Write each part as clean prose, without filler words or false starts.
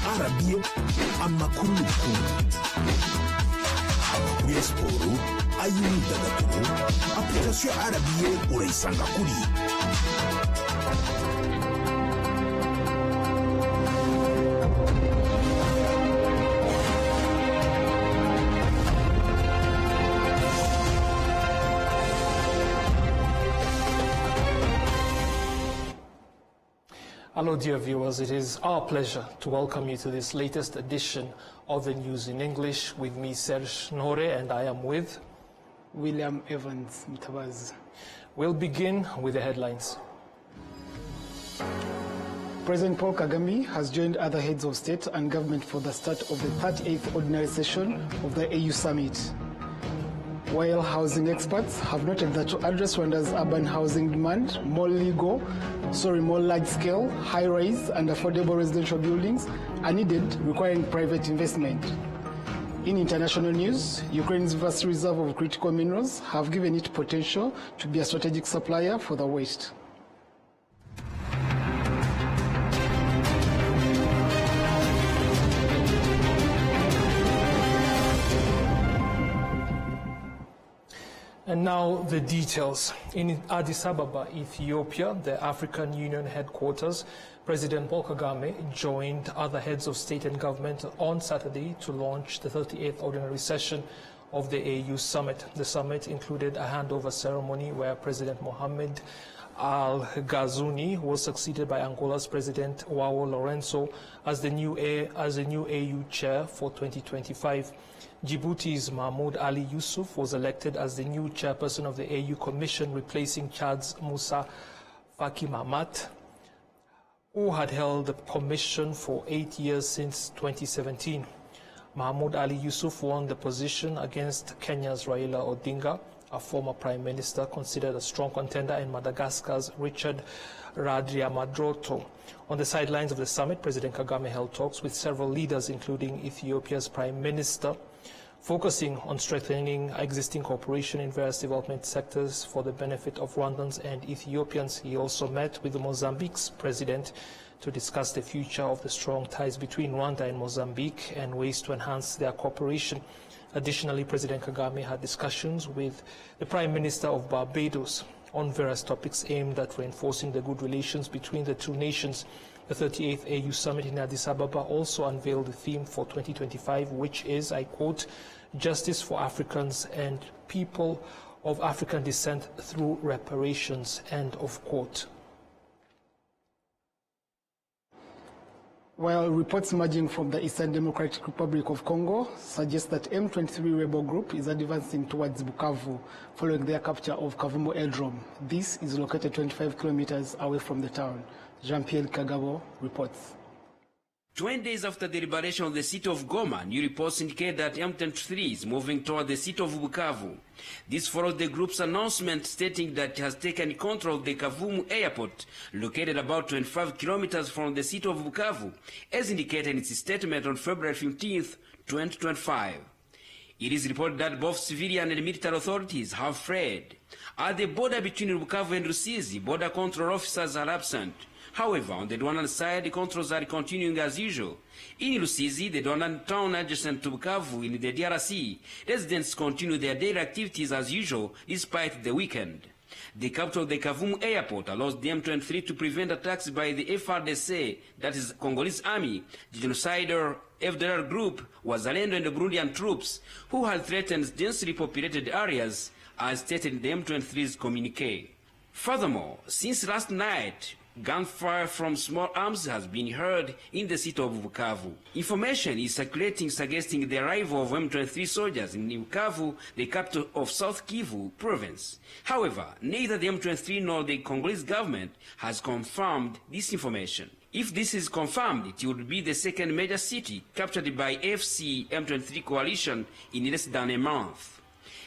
RBA amakuru y'ubukungu, amakuru ya siporo, ay'imyidagaduro. Application ya RBA urayisanga kuri Hello dear viewers, it is our pleasure to welcome you to this latest edition of the News in English with me, Serge Nore, and I am with William Evans Mtabazi. We'll begin with the headlines. President Paul Kagame has joined other heads of state and government for the start of the 38th ordinary session of the AU summit. While housing experts have noted that to address Rwanda's urban housing demand, more large-scale, high-rise and affordable residential buildings are needed, requiring private investment. In international news, Ukraine's vast reserve of critical minerals have given it potential to be a strategic supplier for the West. And now the details. In Addis Ababa, Ethiopia, the African Union headquarters, President Paul Kagame joined other heads of state and government on Saturday to launch the 38th ordinary session of the AU summit. The summit included a handover ceremony where President Mohamed Al-Ghazouani was succeeded by Angola's President Joao Lourenço as the new AU chair for 2025. Djibouti's Mahmoud Ali Yusuf was elected as the new chairperson of the AU Commission, replacing Chad's Moussa Faki Mahamat, who had held the commission for 8 years since 2017. Mahmoud Ali Yusuf won the position against Kenya's Raila Odinga, a former prime minister considered a strong contender, and Madagascar's Richard Radriamadroto. On the sidelines of the summit, President Kagame held talks with several leaders, including Ethiopia's prime minister, focusing on strengthening existing cooperation in various development sectors for the benefit of Rwandans and Ethiopians. He also met with Mozambique's president to discuss the future of the strong ties between Rwanda and Mozambique and ways to enhance their cooperation. Additionally, President Kagame had discussions with the Prime Minister of Barbados on various topics aimed at reinforcing the good relations between the two nations. The 38th AU Summit in Addis Ababa also unveiled the theme for 2025, which is, I quote, "Justice for Africans and people of African descent through reparations," end of quote. While reports emerging from the Eastern Democratic Republic of Congo suggest that M23 rebel group is advancing towards Bukavu following their capture of Kavumu Aerodrome. This is located 25 kilometers away from the town. Jean-Pierre Kagabo reports. 20 days after the liberation of the city of Goma, new reports indicate that M23 is moving toward the city of Bukavu. This followed the group's announcement stating that it has taken control of the Kavumu airport, located about 25 kilometers from the city of Bukavu, as indicated in its statement on February 15th, 2025. It is reported that both civilian and military authorities have fled. At the border between Bukavu and Rusizi, border control officers are absent. However, on the Rwandan side, the controls are continuing as usual. In Rusizi, the Rwandan town adjacent to Bukavu in the DRC, residents continue their daily activities as usual despite the weekend. The capture of the Kavumu airport allows the M23 to prevent attacks by the FRDC, that is Congolese army, the genocidal FDLR group, Wazalendo and the Burundian troops, who had threatened densely populated areas, as stated in the M23's communique. Furthermore, since last night, gunfire from small arms has been heard in the city of Bukavu. Information is circulating suggesting the arrival of M23 soldiers in Bukavu, the capital of South Kivu province. However, neither the M23 nor the Congolese government has confirmed this information. If this is confirmed, it would be the second major city captured by AFC M23 coalition in less than a month.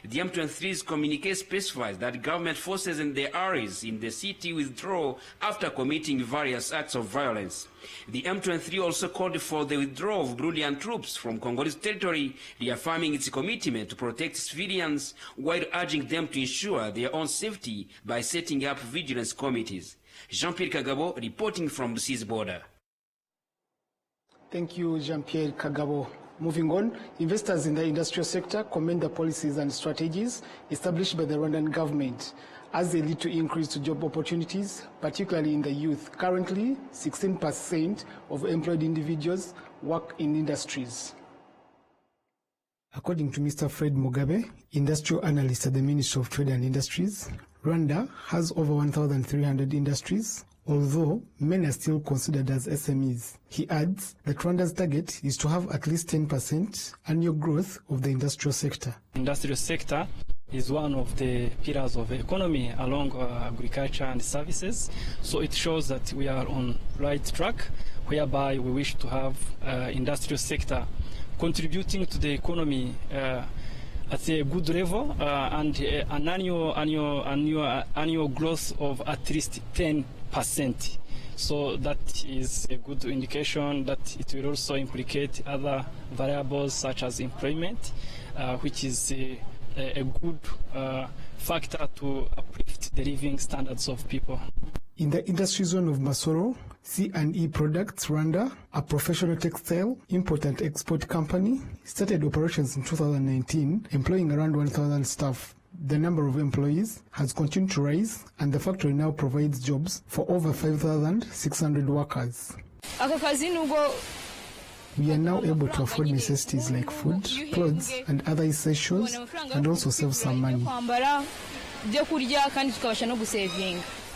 The M23's communique specifies that government forces and the allies in the city withdraw after committing various acts of violence. The M23 also called for the withdrawal of Burundian troops from Congolese territory, reaffirming its commitment to protect civilians while urging them to ensure their own safety by setting up vigilance committees. Jean-Pierre Kagabo reporting from the Rusizi border. Thank you, Jean-Pierre Kagabo. Moving on, investors in the industrial sector commend the policies and strategies established by the Rwandan government as they lead to increased job opportunities, particularly in the youth. Currently, 16% of employed individuals work in industries. According to Mr. Fred Mugabe, industrial analyst at the Ministry of Trade and Industries, Rwanda has over 1,300 industries, although many are still considered as SMEs. He adds that Rwanda's target is to have at least 10% annual growth of the industrial sector. Industrial sector is one of the pillars of the economy along agriculture and services. So it shows that we are on right track, whereby we wish to have industrial sector contributing to the economy at a good level and an annual growth of at least 10%. So that is a good indication that it will also implicate other variables such as employment, which is a good factor to uplift the living standards of people. In the industry zone of Masoro, C&E Products Rwanda, a professional textile import and export company, started operations in 2019, employing around 1,000 staff. The number of employees has continued to rise, and the factory now provides jobs for over 5,600 workers. We are now able to afford necessities like food, clothes, and other essentials, and also save some money.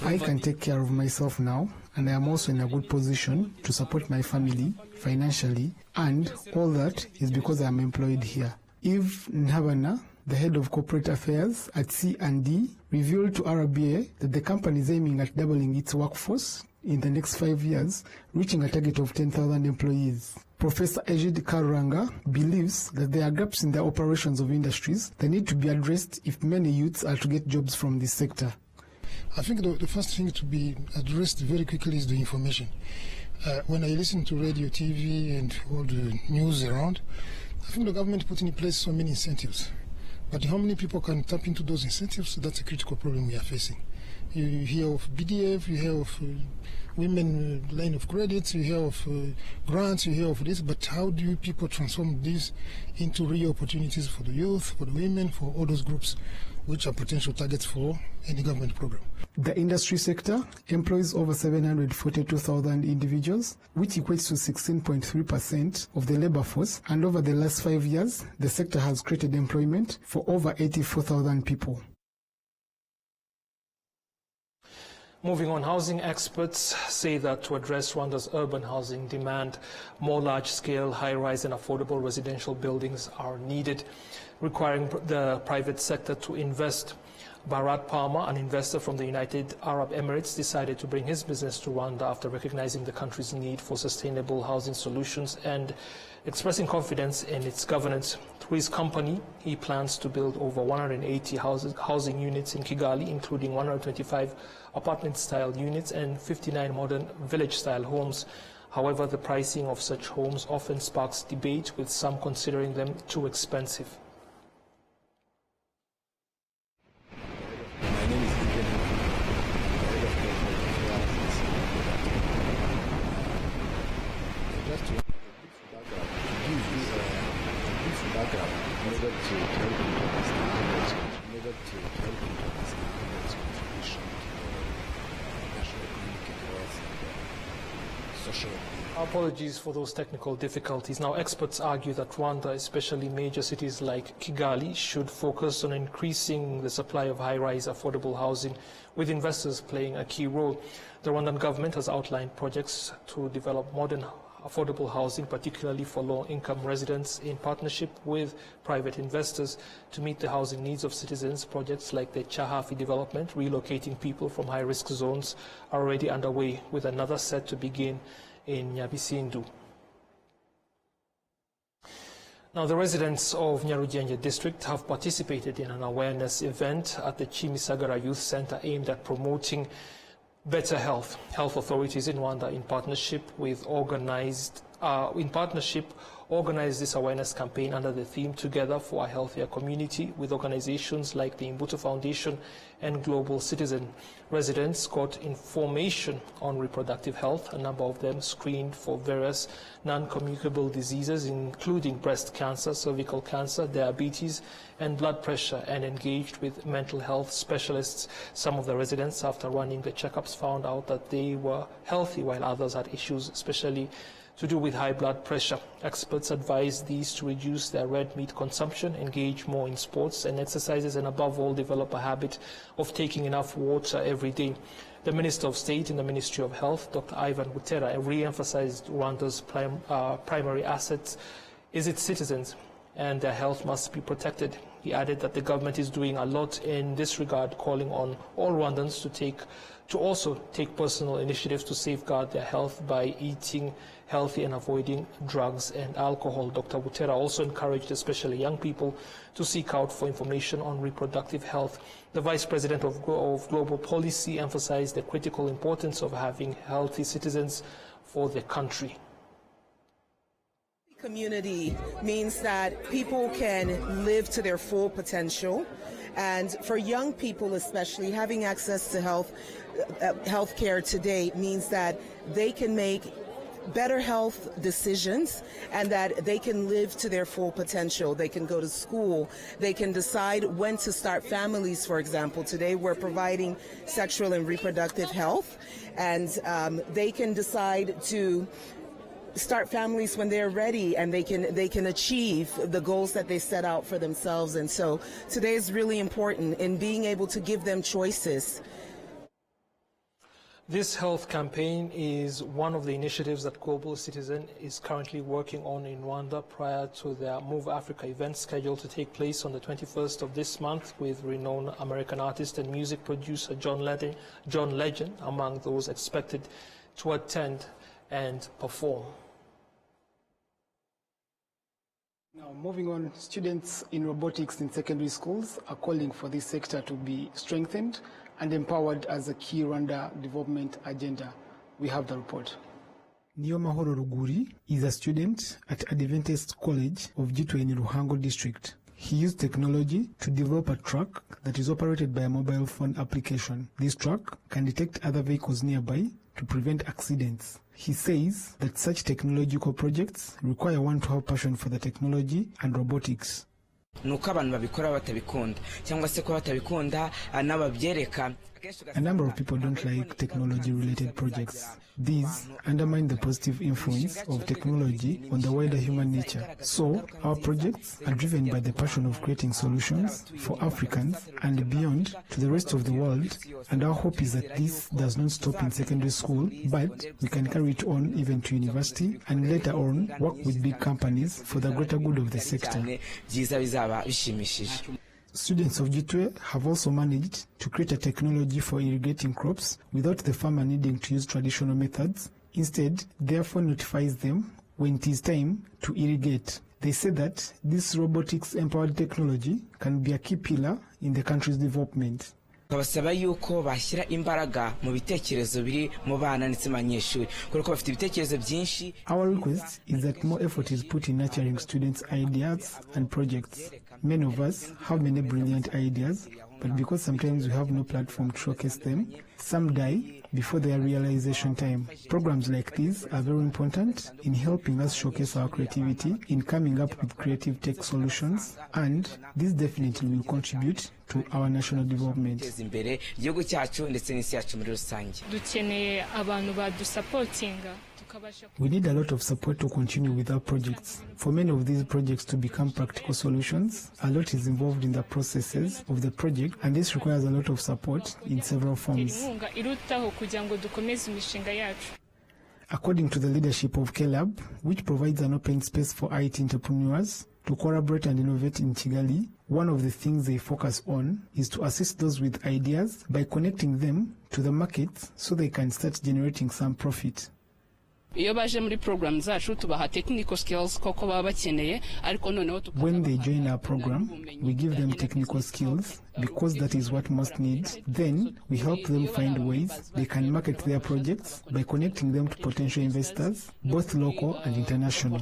I can take care of myself now, and I am also in a good position to support my family financially, and all that is because I am employed here. Eve Nhabana, the head of corporate affairs at C&D, revealed to RBA that the company is aiming at doubling its workforce in the next 5 years, reaching a target of 10,000 employees. Professor Ejid Karuranga believes that there are gaps in the operations of industries that need to be addressed if many youths are to get jobs from this sector. I think the first thing to be addressed very quickly is the information. When I listen to radio, TV, and all the news around, I think the government put in place so many incentives. But how many people can tap into those incentives? That's a critical problem we are facing. You hear of BDF, you hear of women line of credits, you hear of grants, you hear of this, but how do people transform this into real opportunities for the youth, for the women, for all those groups which are potential targets for any government program? The industry sector employs over 742,000 individuals, which equates to 16.3% of the labor force, and over the last 5 years, the sector has created employment for over 84,000 people. Moving on, housing experts say that to address Rwanda's urban housing demand, more large-scale, high-rise and affordable residential buildings are needed, requiring the private sector to invest. Bharat Palmer, an investor from the United Arab Emirates, decided to bring his business to Rwanda after recognizing the country's need for sustainable housing solutions and expressing confidence in its governance. Through his company, he plans to build over 180 housing units in Kigali, including 125 apartment-style units and 59 modern village-style homes. However, the pricing of such homes often sparks debate, with some considering them too expensive. Apologies for those technical difficulties. Now, experts argue that Rwanda, especially major cities like Kigali, should focus on increasing the supply of high-rise affordable housing, with investors playing a key role. The Rwandan government has outlined projects to develop modern affordable housing, particularly for low-income residents, in partnership with private investors to meet the housing needs of citizens. Projects like the Chahafi development, relocating people from high-risk zones, are already underway, with another set to begin in Nyabisindu. Now, the residents of Nyarugenge district have participated in an awareness event at the Chimisagara Youth Center aimed at promoting better health. Health authorities in Rwanda, in partnership organized this awareness campaign under the theme Together for a Healthier Community with organizations like the Imbuto Foundation and Global Citizen. Residents got information on reproductive health. A number of them screened for various non-communicable diseases, including breast cancer, cervical cancer, diabetes, and blood pressure, and engaged with mental health specialists. Some of the residents, after running the checkups, found out that they were healthy, while others had issues, especially to do with high blood pressure. Experts advise these to reduce their red meat consumption, engage more in sports and exercises, and above all, develop a habit of taking enough water every day. The Minister of State in the Ministry of Health, Dr. Ivan Butera, re-emphasized Rwanda's primary assets is its citizens, and their health must be protected. He added that the government is doing a lot in this regard, calling on all Rwandans to also take personal initiatives to safeguard their health by eating healthy and avoiding drugs and alcohol. Dr. Butera also encouraged especially young people to seek out for information on reproductive health. The Vice President of Global Policy emphasized the critical importance of having healthy citizens for the country. Community means that people can live to their full potential, and for young people especially, having access to health care today means that they can make better health decisions and that they can live to their full potential. They can go to school. They can decide when to start families, for example. Today we're providing sexual and reproductive health, and they can decide to start families when they're ready, and they can achieve the goals that they set out for themselves. And so today is really important in being able to give them choices. This health campaign is one of the initiatives that Global Citizen is currently working on in Rwanda prior to their Move Africa event scheduled to take place on the 21st of this month, with renowned American artist and music producer John Legend among those expected to attend and perform. Now, moving on, students in robotics in secondary schools are calling for this sector to be strengthened and empowered as a key Rwanda development agenda. We have the report. Niyomahoro Ruguri is a student at Adventist College of Gitwe in Ruhango district. He used technology to develop a truck that is operated by a mobile phone application. This truck can detect other vehicles nearby to prevent accidents. He says that such technological projects require one to have passion for the technology and robotics. nuko abantu babikora batabikunda cyangwa se ko batabikunda anababyereka. A number of people don't like technology-related projects. These undermine the positive influence of technology on the wider human nature. So, our projects are driven by the passion of creating solutions for Africans and beyond to the rest of the world, and our hope is that this does not stop in secondary school, but we can carry it on even to university and later on work with big companies for the greater good of the sector. Students of Gitwe have also managed to create a technology for irrigating crops without the farmer needing to use traditional methods. Instead, their phone notifies them when it is time to irrigate. They say that this robotics-empowered technology can be a key pillar in the country's development. Basaba yuko bashyira imbaraga mu bitekerezo biri mu bana ndetse abanyeshuri kuko bafite ibitekerezo byinshi. Our request is that more effort is put in nurturing students' ideas and projects. Many of us have many brilliant ideas, but because sometimes we have no platform to showcase them, some die before their realization time. Programs like these are very important in helping us showcase our creativity, in coming up with creative tech solutions, and this definitely will contribute to our national development. We need a lot of support to continue with our projects. For many of these projects to become practical solutions, a lot is involved in the processes of the project, and this requires a lot of support in several forms. According to the leadership of KLab, which provides an open space for IT entrepreneurs to collaborate and innovate in Kigali, one of the things they focus on is to assist those with ideas by connecting them to the markets so they can start generating some profit. iyo baje muri program zacu tubaha technical skills koko baba bakeneye ariko noneho when they join our program we give them technical skills because that is what most need. Then we help them find ways they can market their projects by connecting them to potential investors, both local and international.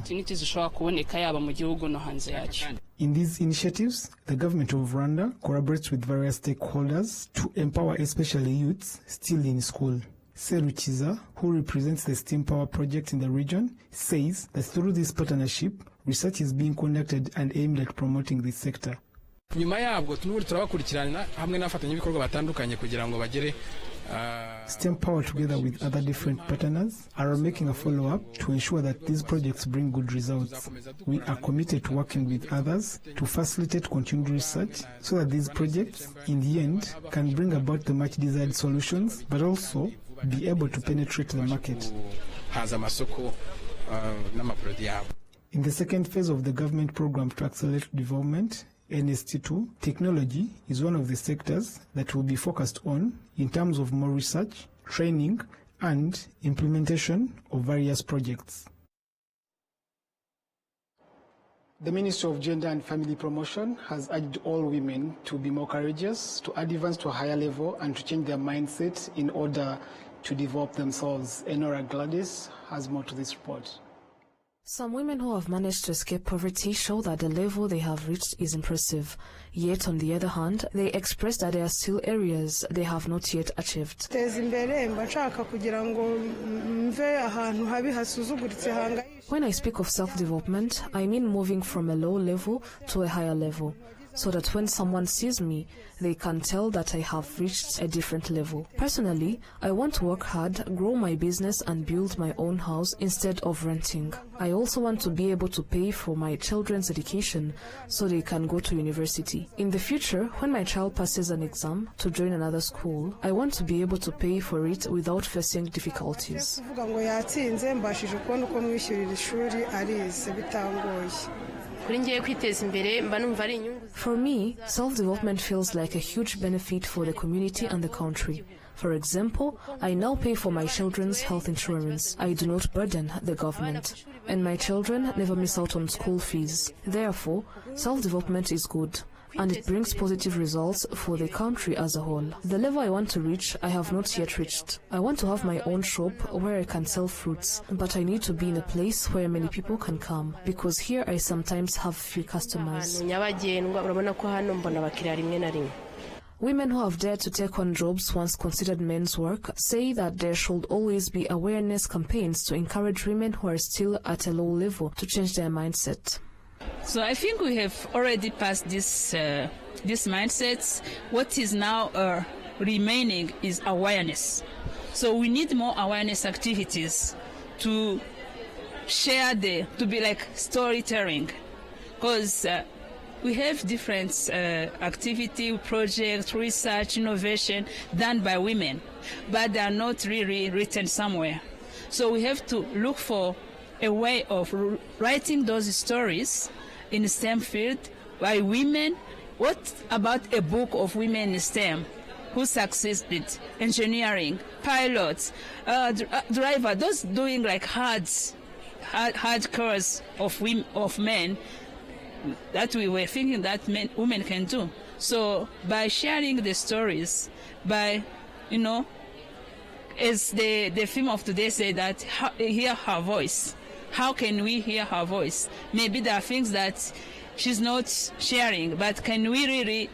In these initiatives, the government of Rwanda collaborates with various stakeholders to empower especially youths still in school. Seruchiza, who represents the Steam Power project in the region, says that through this partnership, research is being conducted and aimed at promoting this sector. STEM Power, together with other different partners, are making a follow-up to ensure that these projects bring good results. We are committed to working with others to facilitate continued research so that these projects, in the end, can bring about the much-desired solutions, but also be able to penetrate the market. In the second phase of the government program to accelerate development, NST2, technology is one of the sectors that will be focused on in terms of more research, training, and implementation of various projects. The Ministry of Gender and Family Promotion has urged all women to be more courageous, to advance to a higher level, and to change their mindset in order to develop themselves. Enora Gladys has more to this report. Some women who have managed to escape poverty show that the level they have reached is impressive. Yet, on the other hand, they express that there are still areas they have not yet achieved. When I speak of self-development, I mean moving from a low level to a higher level, so that when someone sees me, they can tell that I have reached a different level. Personally, I want to work hard, grow my business and build my own house instead of renting. I also want to be able to pay for my children's education so they can go to university. In the future, when my child passes an exam to join another school, I want to be able to pay for it without facing difficulties. For me, self-development feels like a huge benefit for the community and the country. For example, I now pay for my children's health insurance. I do not burden the government. And my children never miss out on school fees. Therefore, self-development is good, and it brings positive results for the country as a whole. The level I want to reach, I have not yet reached. I want to have my own shop where I can sell fruits, but I need to be in a place where many people can come, because here I sometimes have few customers. Women who have dared to take on jobs once considered men's work say that there should always be awareness campaigns to encourage women who are still at a low level to change their mindset. So I think we have already passed this mindset. What is now remaining is awareness. So we need more awareness activities to share to be like storytelling, because we have different activity, projects, research, innovation done by women, but they are not really written somewhere. So we have to look for a way of writing those stories in STEM field by women. What about a book of women in STEM who succeeded? Engineering, pilots, driver, those doing like hard course of men that we were thinking that women can do. So by sharing the stories, by, as the theme of today say that hear her voice. How can we hear her voice? Maybe there are things that she's not sharing, but can we really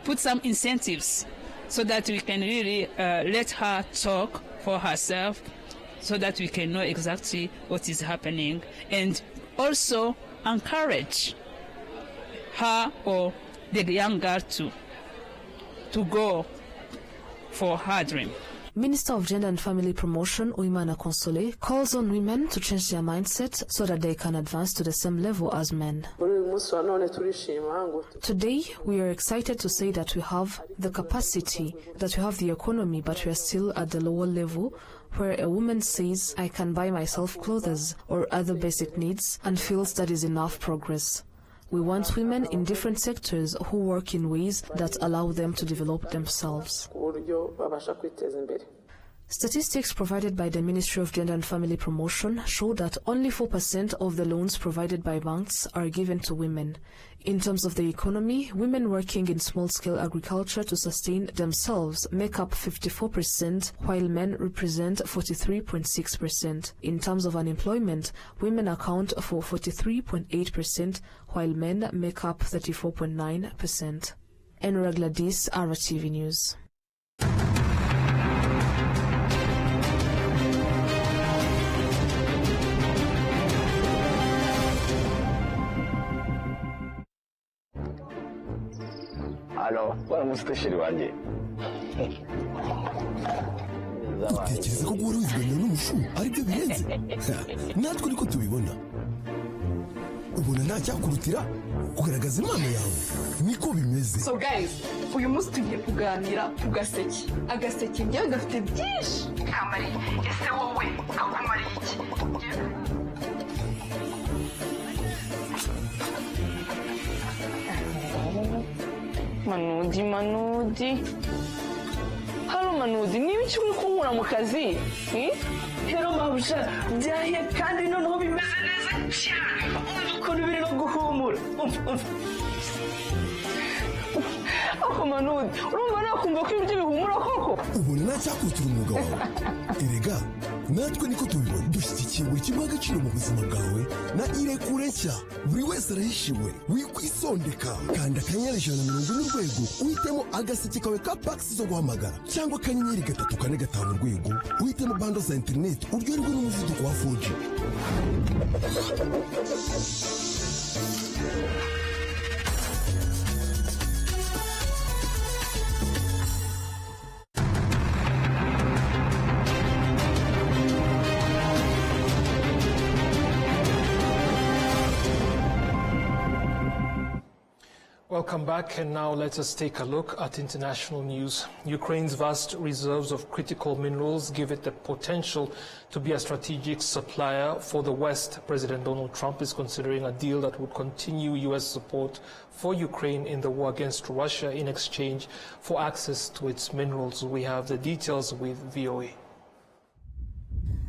put some incentives so that we can really let her talk for herself, so that we can know exactly what is happening, and also encourage her or the young girl to go for her dream. Minister of Gender and Family Promotion, Uimana Konsole, calls on women to change their mindset so that they can advance to the same level as men. Today, we are excited to say that we have the capacity, that we have the economy, but we are still at the lower level where a woman says, I can buy myself clothes or other basic needs and feels that is enough progress. We want women in different sectors who work in ways that allow them to develop themselves. Statistics provided by the Ministry of Gender and Family Promotion show that only 4% of the loans provided by banks are given to women. In terms of the economy, women working in small-scale agriculture to sustain themselves make up 54%, while men represent 43.6%. In terms of unemployment, women account for 43.8%, while men make up 34.9%. Enora Gladys, RwandaTV News. Alo, waramutse sheri wanjye. Utekereza ko guhora wiziganya n'umushu aribyo birenze? Natwe niko tubibona. Ubona nta cyakurutira kugaragaza impano yawe. Niko bimeze. So guys, uyu munsi tugiye kuganira ku gaseke. Agaseke njyewe gafite byinshi. Kamari, ese wowe kakumariye iki? Manudi. Halo Manudi, niba icyo uri kunkura mu kazi? Hero mabusha, byahiye kandi noneho bimeze neza cyane. Ukuntu biri no guhumura. Ako Manudi, urumva nakumva ko ibyo bihumura koko? Ubona ntacyakutira umwuga wawe. Erega, natwe niko tubibona. Dushyigikiye buri kimwe agaciro mu buzima bwawe na irekure nshya. Buri wese arahishiwe, wikwisondeka. Kanda akanyenyeri 140 urwego, uhitemo agaseke kawe ka packs zo guhamagara. Cyangwa akanyenyeri 345 urwego, uhitemo bando za internet uryoherwe n'umuvuduko wa 4G. Welcome back, and now let us take a look at international news. Ukraine's vast reserves of critical minerals give it the potential to be a strategic supplier for the West. President Donald Trump is considering a deal that would continue U.S. support for Ukraine in the war against Russia in exchange for access to its minerals. We have the details with VOA.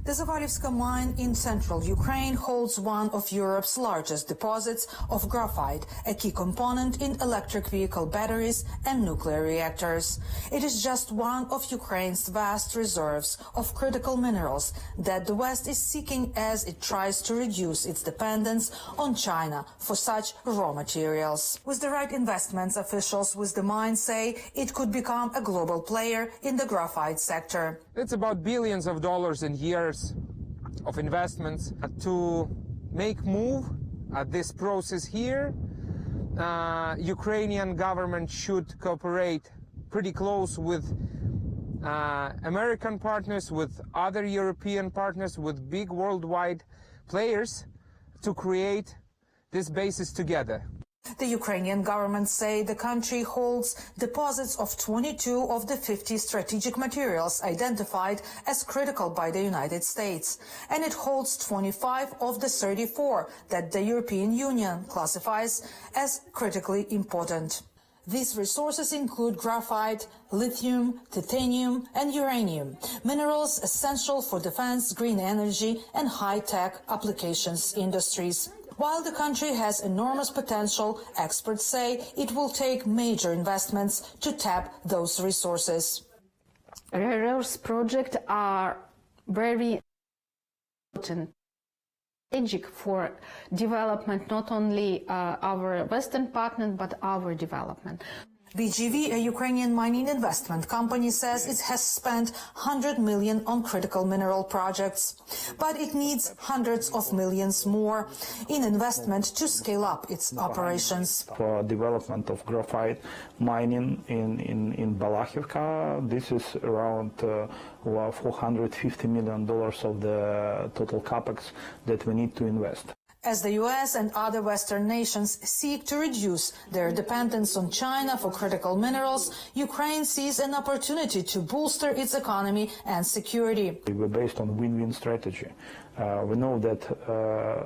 The Zavalivska mine in central Ukraine holds one of Europe's largest deposits of graphite, a key component in electric vehicle batteries and nuclear reactors. It is just one of Ukraine's vast reserves of critical minerals that the West is seeking as it tries to reduce its dependence on China for such raw materials. With the right investments, officials with the mine say it could become a global player in the graphite sector. It's about billions of dollars in years of investments to make move at this process here. Ukrainian government should cooperate pretty close with American partners, with other European partners, with big worldwide players to create this basis together. The Ukrainian government say the country holds deposits of 22 of the 50 strategic materials identified as critical by the United States, and it holds 25 of the 34 that the European Union classifies as critically important. These resources include graphite, lithium, titanium, and uranium, minerals essential for defense, green energy, and high-tech applications industries. While the country has enormous potential, experts say it will take major investments to tap those resources. Rare earths projects are very important, strategic for development, not only our Western partners, but our development. BGV, a Ukrainian mining investment company, says it has spent $100 million on critical mineral projects, but it needs hundreds of millions more in investment to scale up its operations. For development of graphite mining in Balachivka, this is around $450 million of the total capex that we need to invest. As the U.S. and other Western nations seek to reduce their dependence on China for critical minerals, Ukraine sees an opportunity to bolster its economy and security. We're based on win-win strategy. We know that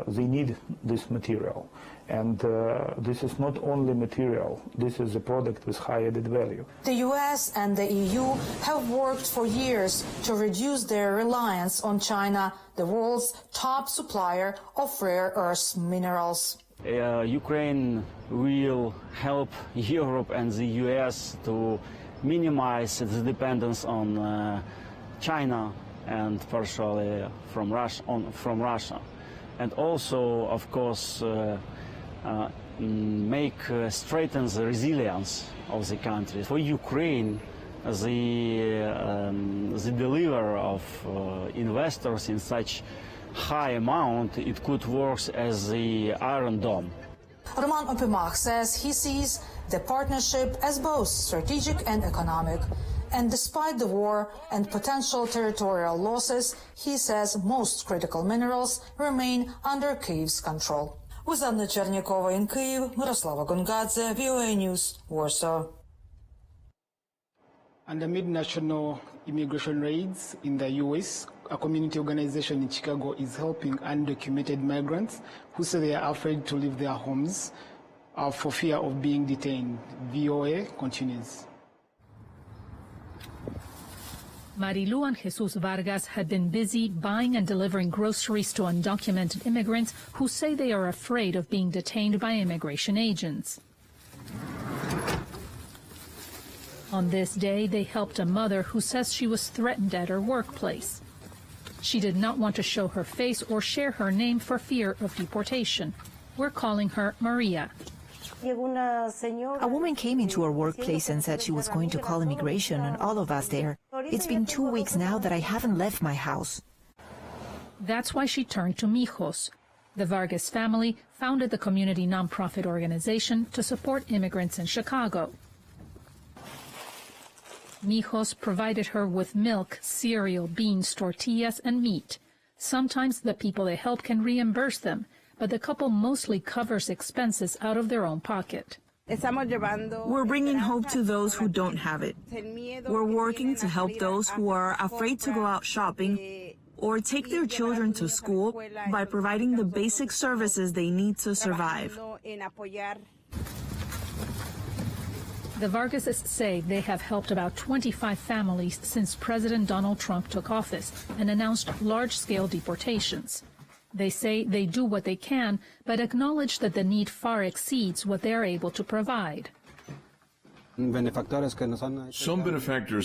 they need this material. And this is not only material, this is a product with high added value. The US and the EU have worked for years to reduce their reliance on China, the world's top supplier of rare earth minerals. Ukraine will help Europe and the US to minimize its dependence on China and partially from Russia. And also, of course, strengthen the resilience of the country. For Ukraine, the delivery of investors in such high amount, it could work as the Iron Dome. Roman Opimach says he sees the partnership as both strategic and economic. And despite the war and potential territorial losses, he says most critical minerals remain under Kyiv's control. With Anna Chernyakova in Kyiv, Miroslava Gongadze, VOA News, Warsaw. And amid national immigration raids in the US, a community organization in Chicago is helping undocumented migrants who say they are afraid to leave their homes for fear of being detained. VOA continues. Marilu and Jesus Vargas had been busy buying and delivering groceries to undocumented immigrants who say they are afraid of being detained by immigration agents. On this day, they helped a mother who says she was threatened at her workplace. She did not want to show her face or share her name for fear of deportation. We're calling her Maria. A woman came into our workplace and said she was going to call immigration and all of us there. It's been 2 weeks now that I haven't left my house. That's why she turned to Mijos. The Vargas family founded the community nonprofit organization to support immigrants in Chicago. Mijos provided her with milk, cereal, beans, tortillas, and meat. Sometimes the people they help can reimburse them, but the couple mostly covers expenses out of their own pocket. We're bringing hope to those who don't have it. We're working to help those who are afraid to go out shopping or take their children to school by providing the basic services they need to survive. The Vargases say they have helped about 25 families since President Donald Trump took office and announced large-scale deportations. They say they do what they can, but acknowledge that the need far exceeds what they are able to provide. Some benefactors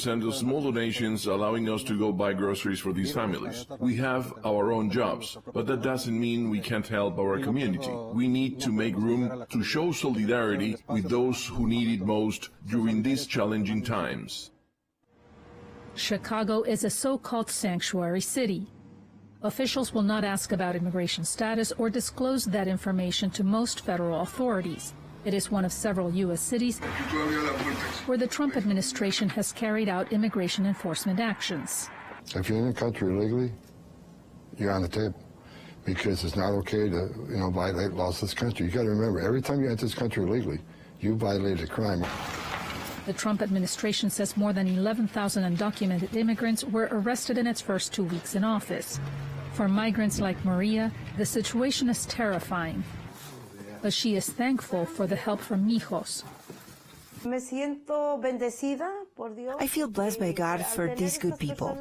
send us small donations, allowing us to go buy groceries for these families. We have our own jobs, but that doesn't mean we can't help our community. We need to make room to show solidarity with those who need it most during these challenging times. Chicago is a so-called sanctuary city. Officials will not ask about immigration status or disclose that information to most federal authorities. It is one of several U.S. cities where the Trump administration has carried out immigration enforcement actions. If you're in the country illegally, you're on the table, because it's not okay to, violate laws of this country. You got to remember, every time you enter this country illegally, you violated a crime. The Trump administration says more than 11,000 undocumented immigrants were arrested in its first 2 weeks in office. For migrants like Maria, the situation is terrifying. But she is thankful for the help from Mijos. I feel blessed by God for these good people.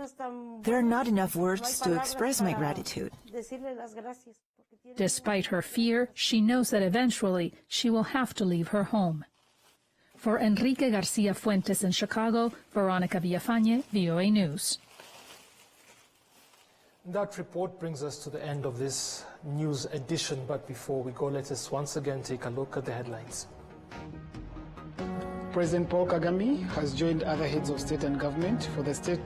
There are not enough words to express my gratitude. Despite her fear, she knows that eventually she will have to leave her home. For Enrique Garcia Fuentes in Chicago, Veronica Villafañe, VOA News. That report brings us to the end of this news edition, but before we go, let us once again take a look at the headlines. President Paul Kagame has joined other heads of state and government for the start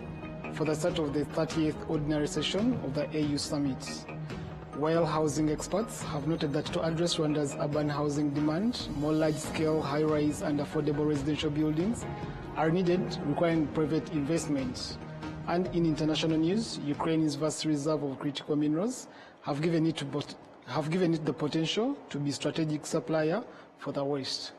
of the 30th ordinary session of the AU Summit. While housing experts have noted that to address Rwanda's urban housing demand, more large-scale, high-rise and affordable residential buildings are needed, requiring private investment. And in international news, Ukraine's vast reserve of critical minerals have given it the potential to be a strategic supplier for the West.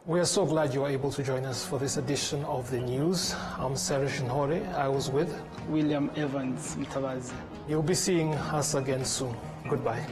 We are so glad you were able to join us for this edition of the news. I'm Sarah Shinhore. I was with William Evans Mtabazi. You'll be seeing us again soon. Goodbye.